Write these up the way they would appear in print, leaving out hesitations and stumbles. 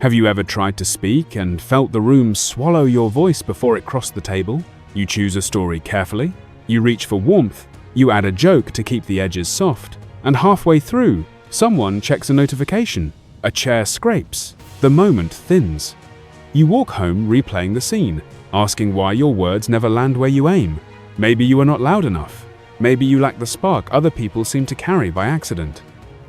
Have you ever tried to speak and felt the room swallow your voice before it crossed the table? You choose a story carefully, you reach for warmth, you add a joke to keep the edges soft, and halfway through, someone checks a notification, a chair scrapes, the moment thins. You walk home replaying the scene, asking why your words never land where you aim. Maybe you are not loud enough. Maybe you lack the spark other people seem to carry by accident.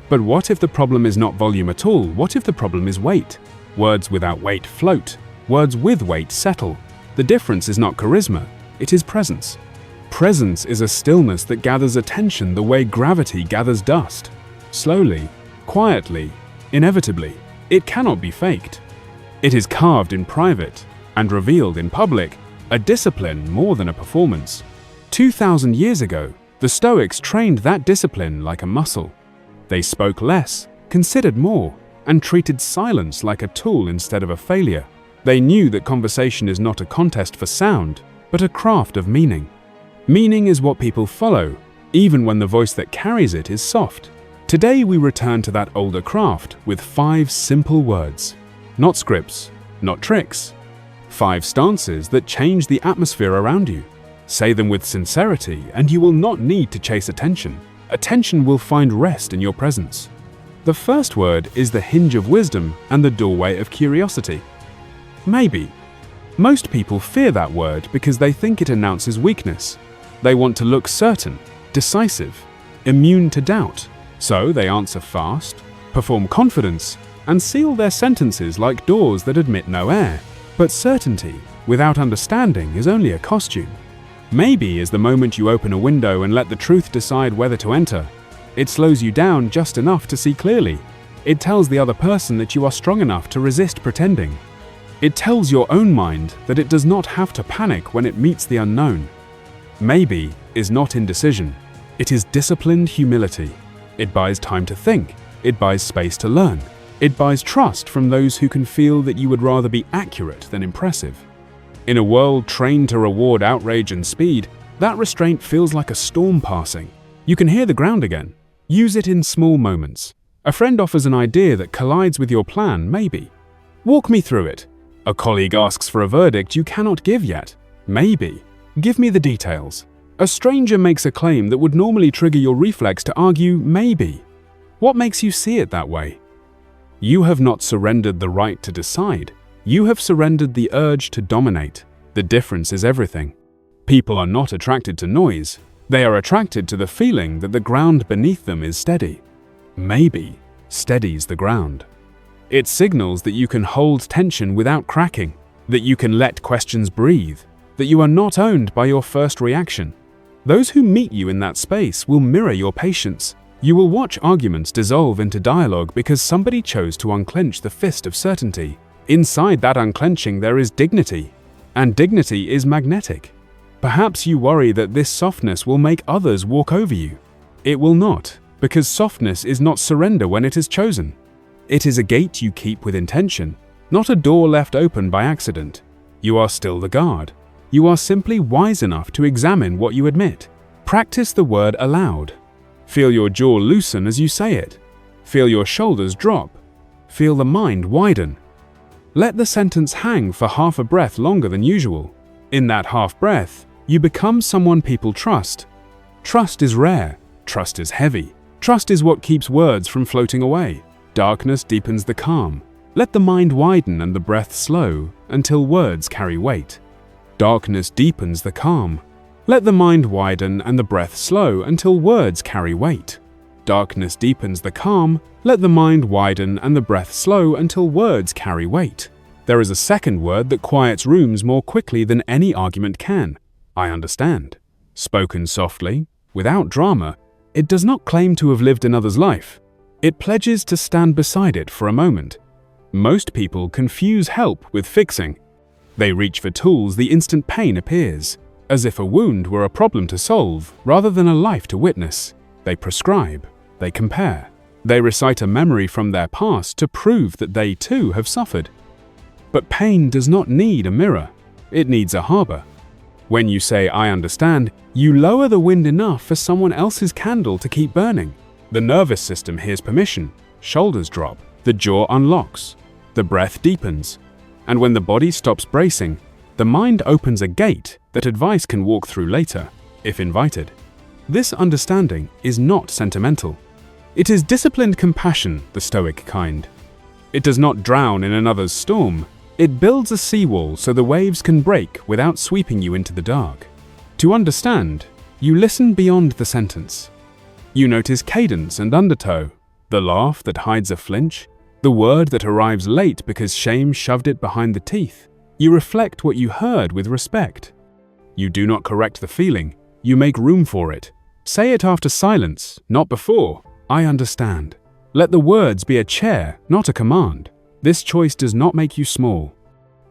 But what if the problem is not volume at all? What if the problem is weight? Words without weight float. Words with weight settle. The difference is not charisma, it is presence. Presence is a stillness that gathers attention the way gravity gathers dust. Slowly, quietly, inevitably. It cannot be faked. It is carved in private and revealed in public, a discipline more than a performance. 2,000 years ago, the Stoics trained that discipline like a muscle. They spoke less, considered more, and treated silence like a tool instead of a failure. They knew that conversation is not a contest for sound, but a craft of meaning. Meaning is what people follow, even when the voice that carries it is soft. Today we return to that older craft with 5 simple words. Not scripts, not tricks. 5 stances that change the atmosphere around you. Say them with sincerity and you will not need to chase attention. Attention will find rest in your presence. The first word is the hinge of wisdom and the doorway of curiosity. Maybe. Most people fear that word because they think it announces weakness. They want to look certain, decisive, immune to doubt. So they answer fast, perform confidence, and seal their sentences like doors that admit no air. But certainty, without understanding, is only a costume. Maybe is the moment you open a window and let the truth decide whether to enter. It slows you down just enough to see clearly. It tells the other person that you are strong enough to resist pretending. It tells your own mind that it does not have to panic when it meets the unknown. Maybe is not indecision. It is disciplined humility. It buys time to think. It buys space to learn. It buys trust from those who can feel that you would rather be accurate than impressive. In a world trained to reward outrage and speed, that restraint feels like a storm passing. You can hear the ground again. Use it in small moments. A friend offers an idea that collides with your plan, maybe. Walk me through it. A colleague asks for a verdict you cannot give yet. Maybe. Give me the details. A stranger makes a claim that would normally trigger your reflex to argue, maybe. What makes you see it that way? You have not surrendered the right to decide. You have surrendered the urge to dominate. The difference is everything. People are not attracted to noise. They are attracted to the feeling that the ground beneath them is steady. Maybe steadies the ground. It signals that you can hold tension without cracking, that you can let questions breathe, that you are not owned by your first reaction. Those who meet you in that space will mirror your patience. You will watch arguments dissolve into dialogue because somebody chose to unclench the fist of certainty. Inside that unclenching there is dignity, and dignity is magnetic. Perhaps you worry that this softness will make others walk over you. It will not, because softness is not surrender when it is chosen. It is a gate you keep with intention, not a door left open by accident. You are still the guard. You are simply wise enough to examine what you admit. Practice the word aloud. Feel your jaw loosen as you say it. Feel your shoulders drop. Feel the mind widen. Let the sentence hang for half a breath longer than usual. In that half breath, you become someone people trust. Trust is rare. Trust is heavy. Trust is what keeps words from floating away. Darkness deepens the calm. Let the mind widen and the breath slow until words carry weight. Darkness deepens the calm. Let the mind widen and the breath slow until words carry weight. Darkness deepens the calm. Let the mind widen and the breath slow until words carry weight. There is a second word that quiets rooms more quickly than any argument can. I understand. Spoken softly, without drama, it does not claim to have lived another's life. It pledges to stand beside it for a moment. Most people confuse help with fixing. They reach for tools the instant pain appears, as if a wound were a problem to solve rather than a life to witness. They prescribe, they compare, they recite a memory from their past to prove that they too have suffered. But pain does not need a mirror, it needs a harbor. When you say, I understand, you lower the wind enough for someone else's candle to keep burning. The nervous system hears permission, shoulders drop, the jaw unlocks. the breath deepens, and when the body stops bracing, the mind opens a gate that advice can walk through later, if invited. This understanding is not sentimental. It is disciplined compassion, the Stoic kind. It does not drown in another's storm. It builds a seawall so the waves can break without sweeping you into the dark. To understand, you listen beyond the sentence. You notice cadence and undertow, the laugh that hides a flinch, the word that arrives late because shame shoved it behind the teeth. You reflect what you heard with respect. You do not correct the feeling, you make room for it. Say it after silence, not before. I understand. Let the words be a chair, not a command. This choice does not make you small.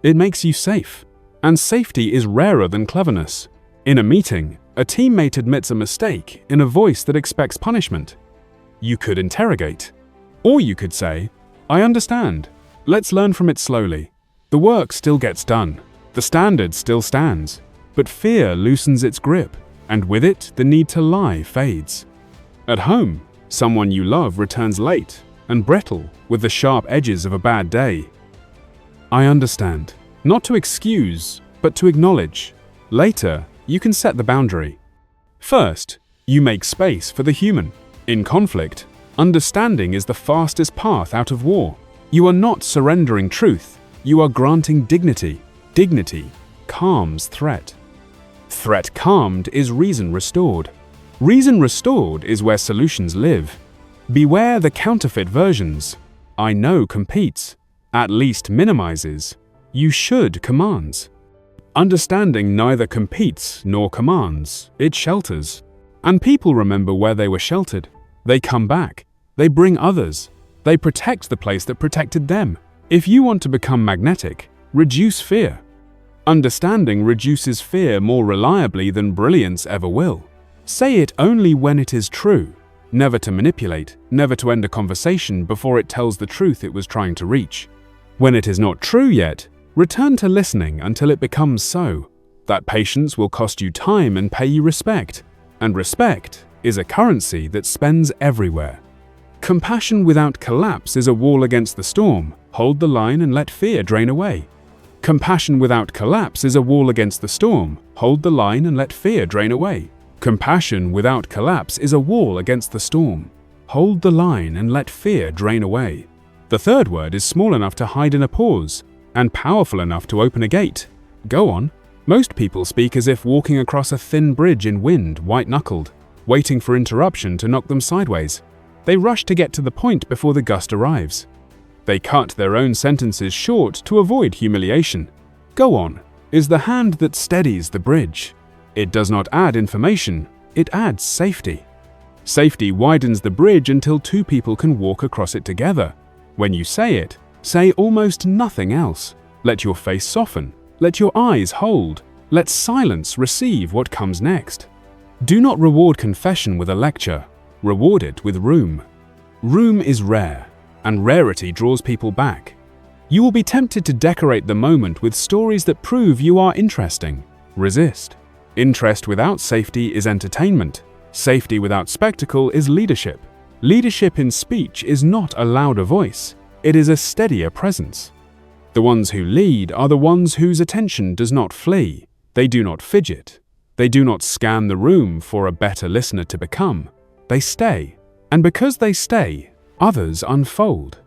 It makes you safe. And safety is rarer than cleverness. In a meeting, a teammate admits a mistake in a voice that expects punishment. You could interrogate. Or you could say, I understand. Let's learn from it slowly. The work still gets done. The standard still stands. But fear loosens its grip, and with it, the need to lie fades. At home, someone you love returns late and brittle with the sharp edges of a bad day. I understand. Not to excuse, but to acknowledge. Later, you can set the boundary. First, you make space for the human. In conflict, understanding is the fastest path out of war. You are not surrendering truth. You are granting dignity. Dignity calms threat. Threat calmed is reason restored. Reason restored is where solutions live. Beware the counterfeit versions. I know competes, at least minimizes. You should commands. Understanding neither competes nor commands, it shelters. And people remember where they were sheltered. They come back. They bring others. They protect the place that protected them. If you want to become magnetic, reduce fear. Understanding reduces fear more reliably than brilliance ever will. Say it only when it is true. Never to manipulate, never to end a conversation before it tells the truth it was trying to reach. When it is not true yet, return to listening until it becomes so. That patience will cost you time and pay you respect. And respect is a currency that spends everywhere. Compassion without collapse is a wall against the storm. Hold the line and let fear drain away. Compassion without collapse is a wall against the storm. Hold the line and let fear drain away. Compassion without collapse is a wall against the storm. Hold the line and let fear drain away. The third word is small enough to hide in a pause, and powerful enough to open a gate. Go on. Most people speak as if walking across a thin bridge in wind, white-knuckled, waiting for interruption to knock them sideways. They rush to get to the point before the gust arrives. They cut their own sentences short to avoid humiliation. Go on is the hand that steadies the bridge. It does not add information, it adds safety. Safety widens the bridge until two people can walk across it together. When you say it, say almost nothing else. Let your face soften. Let your eyes hold. Let silence receive what comes next. Do not reward confession with a lecture. Reward it with room. Room is rare, and rarity draws people back. You will be tempted to decorate the moment with stories that prove you are interesting. Resist. Interest without safety is entertainment. Safety without spectacle is leadership. Leadership in speech is not a louder voice. It is a steadier presence. The ones who lead are the ones whose attention does not flee. They do not fidget. They do not scan the room for a better listener to become. They stay. And because they stay, others unfold.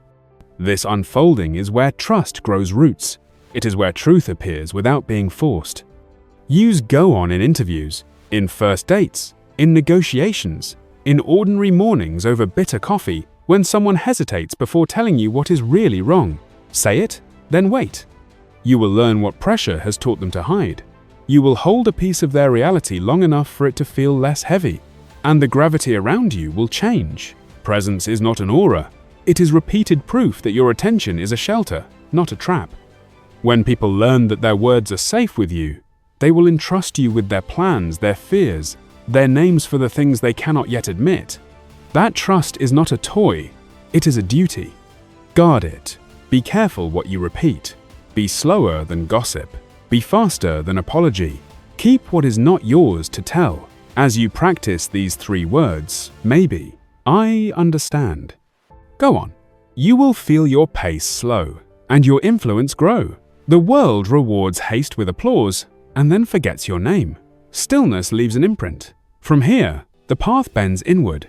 This unfolding is where trust grows roots. It is where truth appears without being forced. Use go on in interviews, in first dates, in negotiations, in ordinary mornings over bitter coffee when someone hesitates before telling you what is really wrong. Say it, then wait. You will learn what pressure has taught them to hide. You will hold a piece of their reality long enough for it to feel less heavy, and the gravity around you will change. Presence is not an aura. It is repeated proof that your attention is a shelter, not a trap. When people learn that their words are safe with you, they will entrust you with their plans, their fears, their names for the things they cannot yet admit. That trust is not a toy, it is a duty. Guard it. Be careful what you repeat. Be slower than gossip. Be faster than apology. Keep what is not yours to tell. As you practice these 3 words, maybe, I understand. Go on. You will feel your pace slow. and your influence grow. The world rewards haste with applause and then forgets your name. Stillness leaves an imprint. From here, the path bends inward.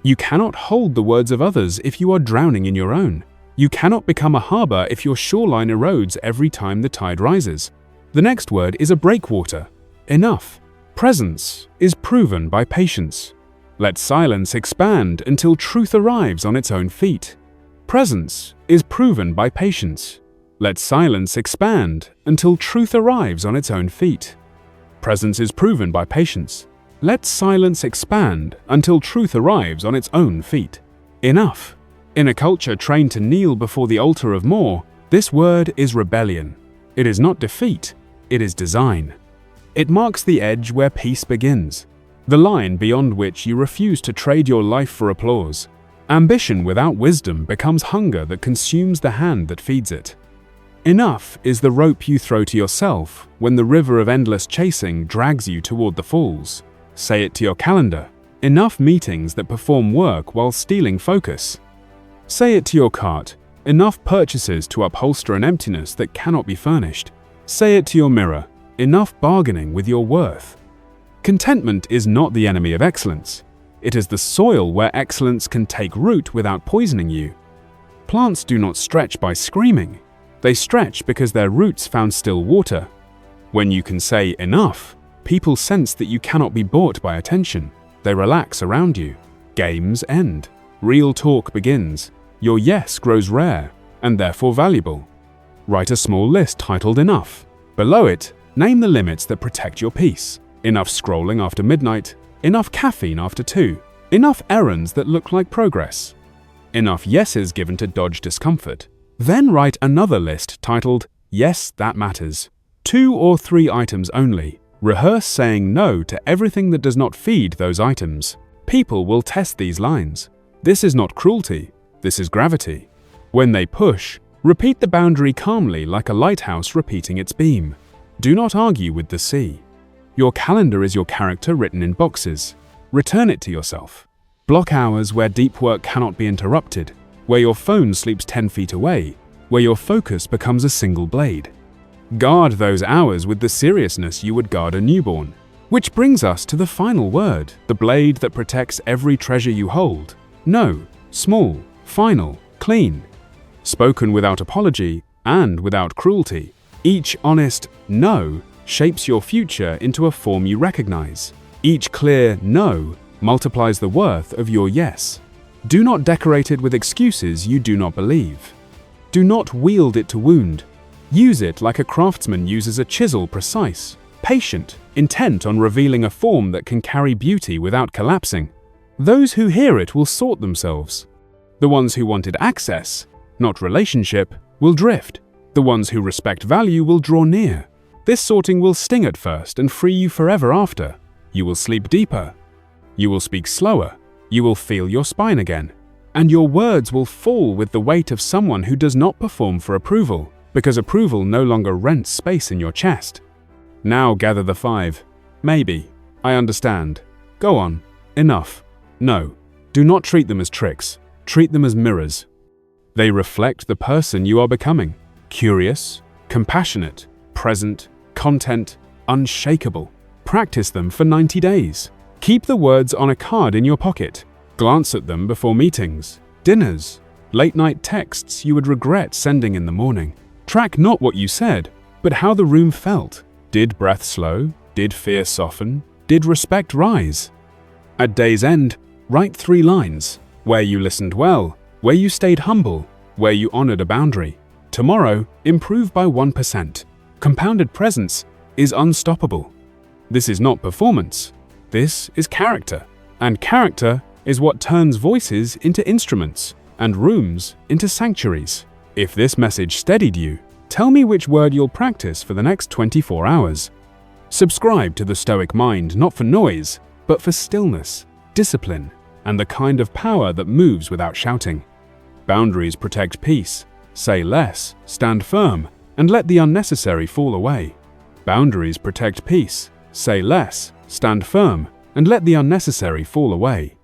You cannot hold the words of others if you are drowning in your own. You cannot become a harbor if your shoreline erodes every time the tide rises. The next word is a breakwater. Enough. Presence is proven by patience. Let silence expand until truth arrives on its own feet. Presence is proven by patience. Let silence expand until truth arrives on its own feet. Presence is proven by patience. Let silence expand until truth arrives on its own feet. Enough. In a culture trained to kneel before the altar of more, this word is rebellion. It is not defeat, it is design. It marks the edge where peace begins, the line beyond which you refuse to trade your life for applause. Ambition without wisdom becomes hunger that consumes the hand that feeds it. Enough is the rope you throw to yourself when the river of endless chasing drags you toward the falls. Say it to your calendar. Enough meetings that perform work while stealing focus. Say it to your cart. Enough purchases to upholster an emptiness that cannot be furnished. Say it to your mirror. Enough bargaining with your worth. Contentment is not the enemy of excellence. It is the soil where excellence can take root without poisoning you. Plants do not stretch by screaming. They stretch because their roots found still water. When you can say enough, people sense that you cannot be bought by attention. They relax around you. Games end. Real talk begins. Your yes grows rare, and therefore valuable. Write a small list titled Enough. Below it, name the limits that protect your peace. Enough scrolling after midnight. Enough caffeine after 2. Enough errands that look like progress. Enough yeses given to dodge discomfort. Then write another list titled Yes, That Matters. 2 or 3 items only. Rehearse saying no to everything that does not feed those items. People will test these lines. This is not cruelty, this is gravity. When they push, repeat the boundary calmly like a lighthouse repeating its beam. Do not argue with the sea. Your calendar is your character written in boxes. Return it to yourself. Block hours where deep work cannot be interrupted, where your phone sleeps 10 feet away, where your focus becomes a single blade. Guard those hours with the seriousness you would guard a newborn. Which brings us to the final word, the blade that protects every treasure you hold. No, small, final, clean. Spoken without apology and without cruelty. Each honest no shapes your future into a form you recognize. Each clear no multiplies the worth of your yes. Do not decorate it with excuses you do not believe. Do not wield it to wound. Use it like a craftsman uses a chisel, precise, patient, intent on revealing a form that can carry beauty without collapsing. Those who hear it will sort themselves. The ones who wanted access, not relationship, will drift. The ones who respect value will draw near. This sorting will sting at first and free you forever after. You will sleep deeper. You will speak slower. You will feel your spine again. And your words will fall with the weight of someone who does not perform for approval, because approval no longer rents space in your chest. Now gather the 5. Maybe. I understand. Go on. Enough. No. Do not treat them as tricks. Treat them as mirrors. They reflect the person you are becoming. Curious, compassionate, present, content, unshakable. Practice them for 90 days. Keep the words on a card in your pocket. Glance at them before meetings, dinners, late-night texts you would regret sending in the morning. Track not what you said, but how the room felt. Did breath slow? Did fear soften? Did respect rise? At day's end, write 3 lines. Where you listened well, where you stayed humble, where you honored a boundary. Tomorrow, improve by 1%. Compounded presence is unstoppable. This is not performance. This is character. And character is what turns voices into instruments and rooms into sanctuaries. If this message steadied you, tell me which word you'll practice for the next 24 hours. Subscribe to the Stoic Mind not for noise, but for stillness, discipline, and the kind of power that moves without shouting. Boundaries protect peace. Say less, stand firm, and let the unnecessary fall away. Boundaries protect peace. Say less, stand firm, and let the unnecessary fall away.